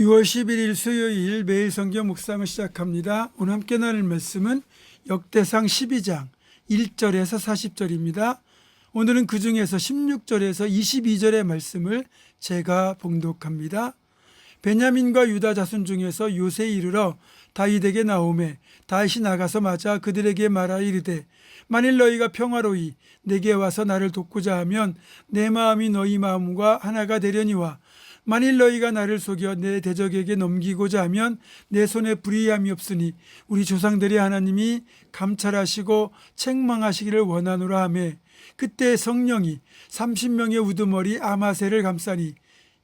6월 11일 수요일 매일 성경 묵상을 시작합니다. 오늘 함께 나눌 말씀은 역대상 12장 1절에서 40절입니다. 오늘은 그 중에서 16절에서 22절의 말씀을 제가 봉독합니다. 베냐민과 유다 자손 중에서 요새에 이르러 다윗에게 나오매 다윗이 나가서 맞아 그들에게 말하 이르되 만일 너희가 평화로이 내게 와서 나를 돕고자 하면 내 마음이 너희 마음과 하나가 되려니와 만일 너희가 나를 속여 내 대적에게 넘기고자 하면 내 손에 불의함이 없으니 우리 조상들의 하나님이 감찰하시고 책망하시기를 원하노라 하매 그때 성령이 30명의 우두머리 아마새를 감싸니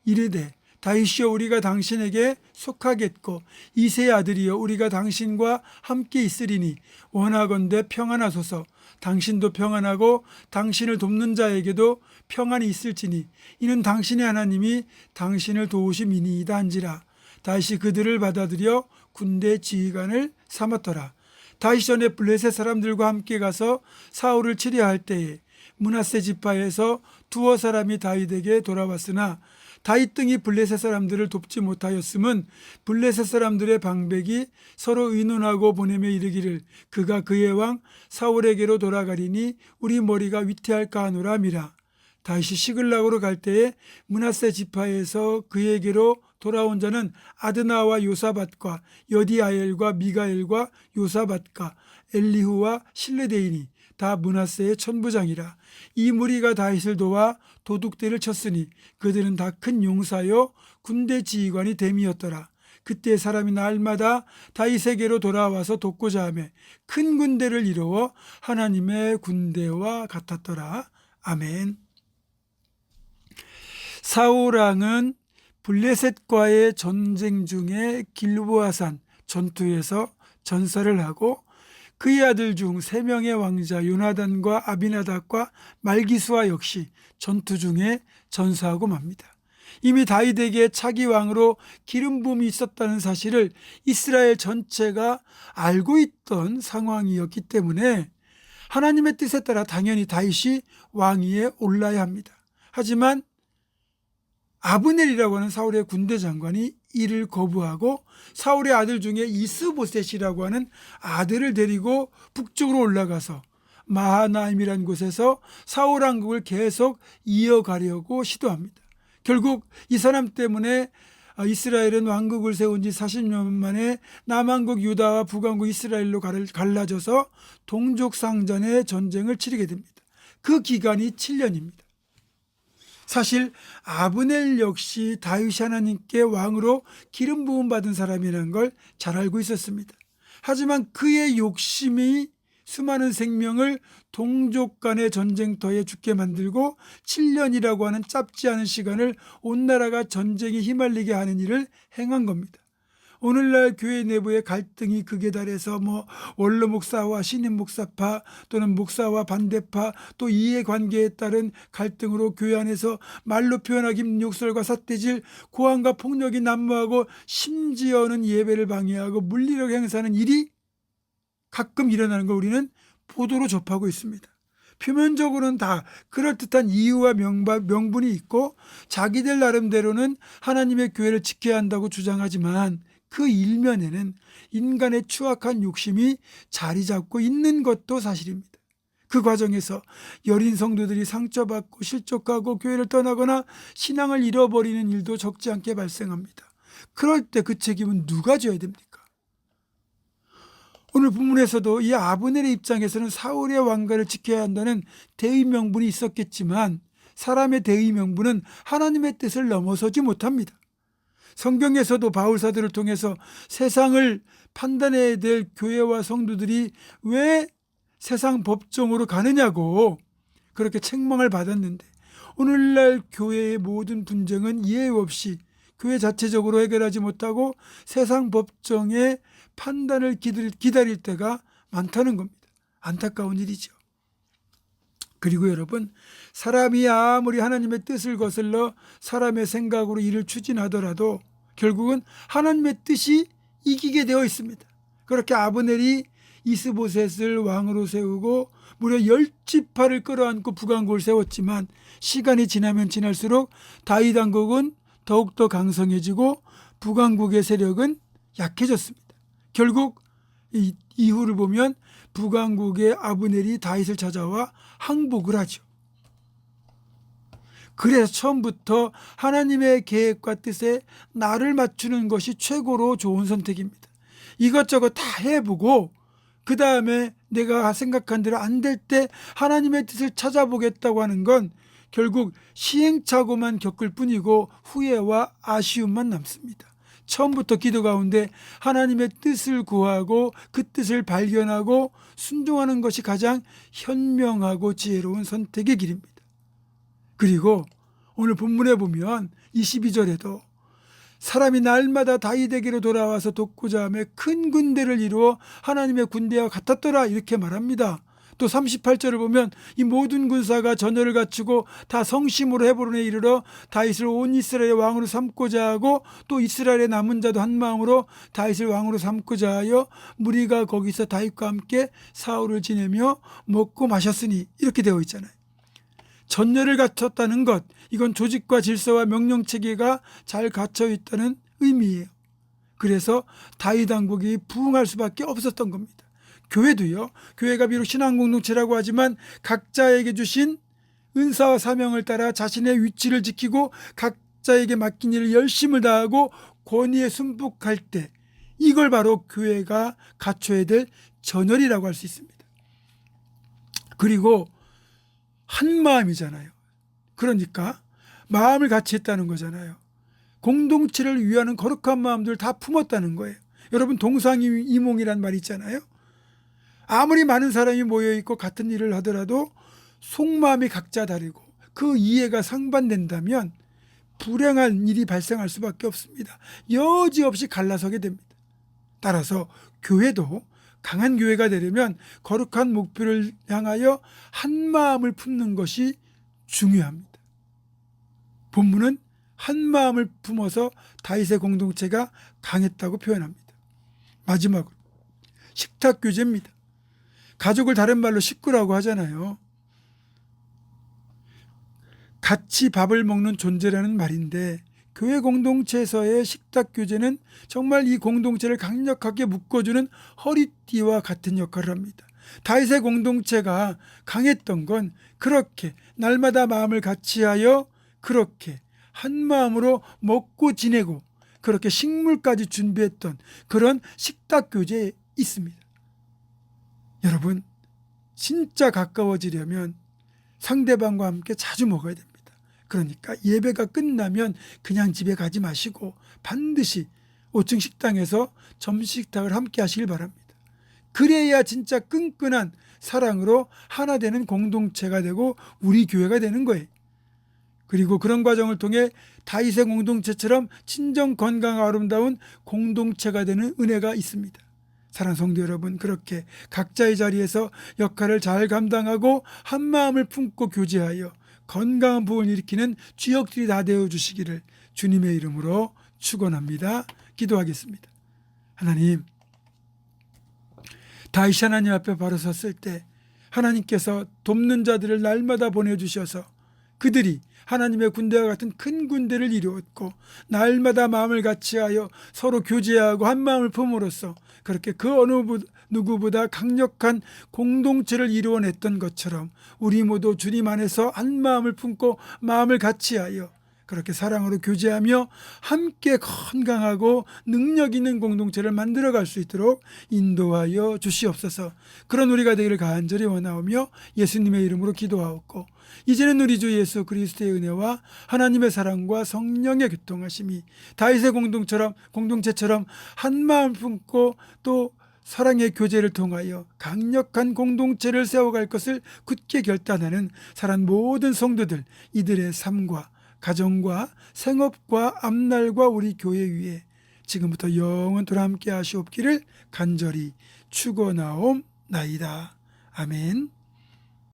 이르되 다윗이여 우리가 당신에게 속하겠고 이새의 아들이여 우리가 당신과 함께 있으리니 원하건대 평안하소서. 당신도 평안하고 당신을 돕는 자에게도 평안이 있을지니 이는 당신의 하나님이 당신을 도우심이니이다 한지라. 다윗이 그들을 받아들여 군대 지휘관을 삼았더라. 다윗이 전에 블레셋 사람들과 함께 가서 사울을 치려 할 때에 므낫세 지파에서 두어 사람이 다윗에게 돌아왔으나 다윗 등이 블레셋 사람들을 돕지 못하였음은 블레셋 사람들의 방백이 서로 의논하고 보내며 이르기를 그가 그의 왕 사울에게로 돌아가리니 우리 머리가 위태할까 하노라 미라. 다윗이 시글락으로 갈 때에 므낫세 지파에서 그에게로 돌아온 자는 아드나와 요사밧과 여디아엘과 미가엘과 요사밧과 엘리후와 실레데이니 다 므낫세의 천부장이라. 이 무리가 다윗을 도와 도둑들을 쳤으니 그들은 다 큰 용사요 군대 지휘관이 됨이었더라. 그때 사람이 날마다 다윗에게로 돌아와서 돕고자 하며 큰 군대를 이루어 하나님의 군대와 같았더라. 아멘. 사울 왕은 블레셋과의 전쟁 중에 길보아산 전투에서 전사를 하고 그의 아들 중 3명의 왕자 요나단과 아비나답과 말기수와 역시 전투 중에 전사하고 맙니다. 이미 다윗에게 차기 왕으로 기름 부음이 있었다는 사실을 이스라엘 전체가 알고 있던 상황이었기 때문에 하나님의 뜻에 따라 당연히 다윗이 왕위에 올라야 합니다. 하지만 아브넬이라고 하는 사울의 군대 장관이 이를 거부하고 사울의 아들 중에 이스보셋이라고 하는 아들을 데리고 북쪽으로 올라가서 마하나임이라는 곳에서 사울 왕국을 계속 이어가려고 시도합니다. 결국 이 사람 때문에 이스라엘은 왕국을 세운 지 40년 만에 남왕국 유다와 북왕국 이스라엘로 갈라져서 동족상전의 전쟁을 치르게 됩니다. 그 기간이 7년입니다. 사실 아브넬 역시 다윗이 하나님께 왕으로 기름 부음 받은 사람이라는 걸 잘 알고 있었습니다. 하지만 그의 욕심이 수많은 생명을 동족 간의 전쟁터에 죽게 만들고 7년이라고 하는 짧지 않은 시간을 온 나라가 전쟁에 휘말리게 하는 일을 행한 겁니다. 오늘날 교회 내부의 갈등이 극에 달해서 원로 목사와 신임 목사파 또는 목사와 반대파 또 이해관계에 따른 갈등으로 교회 안에서 말로 표현하기 힘든 욕설과 삿대질, 고함과 폭력이 난무하고 심지어는 예배를 방해하고 물리력 행사하는 일이 가끔 일어나는 걸 우리는 보도로 접하고 있습니다. 표면적으로는 다 그럴듯한 이유와 명분이 있고 자기들 나름대로는 하나님의 교회를 지켜야 한다고 주장하지만 그 일면에는 인간의 추악한 욕심이 자리 잡고 있는 것도 사실입니다. 그 과정에서 여린 성도들이 상처받고 실족하고 교회를 떠나거나 신앙을 잃어버리는 일도 적지 않게 발생합니다. 그럴 때 그 책임은 누가 져야 됩니까? 오늘 본문에서도 이 아브넬의 입장에서는 사울의 왕가를 지켜야 한다는 대의 명분이 있었겠지만 사람의 대의 명분은 하나님의 뜻을 넘어서지 못합니다. 성경에서도 바울사도를 통해서 세상을 판단해야 될 교회와 성도들이 왜 세상 법정으로 가느냐고 그렇게 책망을 받았는데 오늘날 교회의 모든 분쟁은 이해 없이 교회 자체적으로 해결하지 못하고 세상 법정의 판단을 기다릴 때가 많다는 겁니다. 안타까운 일이죠. 그리고 여러분, 사람이 아무리 하나님의 뜻을 거슬러 사람의 생각으로 일을 추진하더라도 결국은 하나님의 뜻이 이기게 되어 있습니다. 그렇게 아브넬이 이스보셋을 왕으로 세우고 무려 10지파를 끌어안고 북왕국을 세웠지만 시간이 지나면 지날수록 다윗 왕국은 더욱더 강성해지고 북왕국의 세력은 약해졌습니다. 결국 이 이후를 보면 북왕국의 아브넬이 다윗을 찾아와 항복을 하죠. 그래서 처음부터 하나님의 계획과 뜻에 나를 맞추는 것이 최고로 좋은 선택입니다. 이것저것 다 해보고 그 다음에 내가 생각한 대로 안 될 때 하나님의 뜻을 찾아보겠다고 하는 건 결국 시행착오만 겪을 뿐이고 후회와 아쉬움만 남습니다. 처음부터 기도 가운데 하나님의 뜻을 구하고 그 뜻을 발견하고 순종하는 것이 가장 현명하고 지혜로운 선택의 길입니다. 그리고 오늘 본문에 보면 22절에도 사람이 날마다 다윗에게로 돌아와서 돕고자 하며 큰 군대를 이루어 하나님의 군대와 같았더라 이렇게 말합니다. 또 38절을 보면 이 모든 군사가 전열을 갖추고 다 성심으로 헤브론에 이르러 다윗을 온 이스라엘의 왕으로 삼고자 하고 또 이스라엘의 남은 자도 한 마음으로 다윗을 왕으로 삼고자 하여 무리가 거기서 다윗과 함께 사흘을 지내며 먹고 마셨으니 이렇게 되어 있잖아요. 전열을 갖췄다는 것, 이건 조직과 질서와 명령체계가 잘 갖춰 있다는 의미예요. 그래서 다윗 왕국이 부흥할 수밖에 없었던 겁니다. 교회도요. 교회가 비록 신앙공동체라고 하지만 각자에게 주신 은사와 사명을 따라 자신의 위치를 지키고 각자에게 맡긴 일을 열심을 다하고 권위에 순복할 때 이걸 바로 교회가 갖춰야 될 전열이라고 할 수 있습니다. 그리고 한 마음이잖아요. 그러니까 마음을 같이 했다는 거잖아요. 공동체를 위하는 거룩한 마음들 다 품었다는 거예요. 여러분 동상이몽이란 말 있잖아요. 아무리 많은 사람이 모여있고 같은 일을 하더라도 속마음이 각자 다르고 그 이해가 상반된다면 불행한 일이 발생할 수밖에 없습니다. 여지없이 갈라서게 됩니다. 따라서 교회도 강한 교회가 되려면 거룩한 목표를 향하여 한 마음을 품는 것이 중요합니다. 본문은 한 마음을 품어서 다윗의 공동체가 강했다고 표현합니다. 마지막으로 식탁 교제입니다. 가족을 다른 말로 식구라고 하잖아요. 같이 밥을 먹는 존재라는 말인데 교회 공동체에서의 식탁 교제는 정말 이 공동체를 강력하게 묶어주는 허리띠와 같은 역할을 합니다. 다윗의 공동체가 강했던 건 그렇게 날마다 마음을 같이하여 그렇게 한 마음으로 먹고 지내고 그렇게 식물까지 준비했던 그런 식탁 교제에 있습니다. 여러분 진짜 가까워지려면 상대방과 함께 자주 먹어야 됩니다. 그러니까 예배가 끝나면 그냥 집에 가지 마시고 반드시 5층 식당에서 점심식탁을 함께 하시길 바랍니다. 그래야 진짜 끈끈한 사랑으로 하나 되는 공동체가 되고 우리 교회가 되는 거예요. 그리고 그런 과정을 통해 다윗의 공동체처럼 친정 건강하고 아름다운 공동체가 되는 은혜가 있습니다. 사랑하는 성도 여러분, 그렇게 각자의 자리에서 역할을 잘 감당하고 한 마음을 품고 교제하여 건강한 부흥을 일으키는 주역들이 다 되어주시기를 주님의 이름으로 축원합니다. 기도하겠습니다. 하나님, 다윗이 하나님 앞에 바로 섰을 때 하나님께서 돕는 자들을 날마다 보내주셔서 그들이 하나님의 군대와 같은 큰 군대를 이루었고 날마다 마음을 같이하여 서로 교제하고 한 마음을 품으로써 그렇게 그 어느 누구보다 강력한 공동체를 이루어냈던 것처럼 우리 모두 주님 안에서 한 마음을 품고 마음을 같이하여 그렇게 사랑으로 교제하며 함께 건강하고 능력 있는 공동체를 만들어갈 수 있도록 인도하여 주시옵소서. 그런 우리가 되기를 간절히 원하오며 예수님의 이름으로 기도하옵고 이제는 우리 주 예수 그리스도의 은혜와 하나님의 사랑과 성령의 교통하심이 다윗의 공동체처럼 한 마음 품고 또 사랑의 교제를 통하여 강력한 공동체를 세워갈 것을 굳게 결단하는 사랑 모든 성도들 이들의 삶과 가정과 생업과 앞날과 우리 교회 위에 지금부터 영원토록 함께 하시옵기를 간절히 축원하옵나이다. 아멘.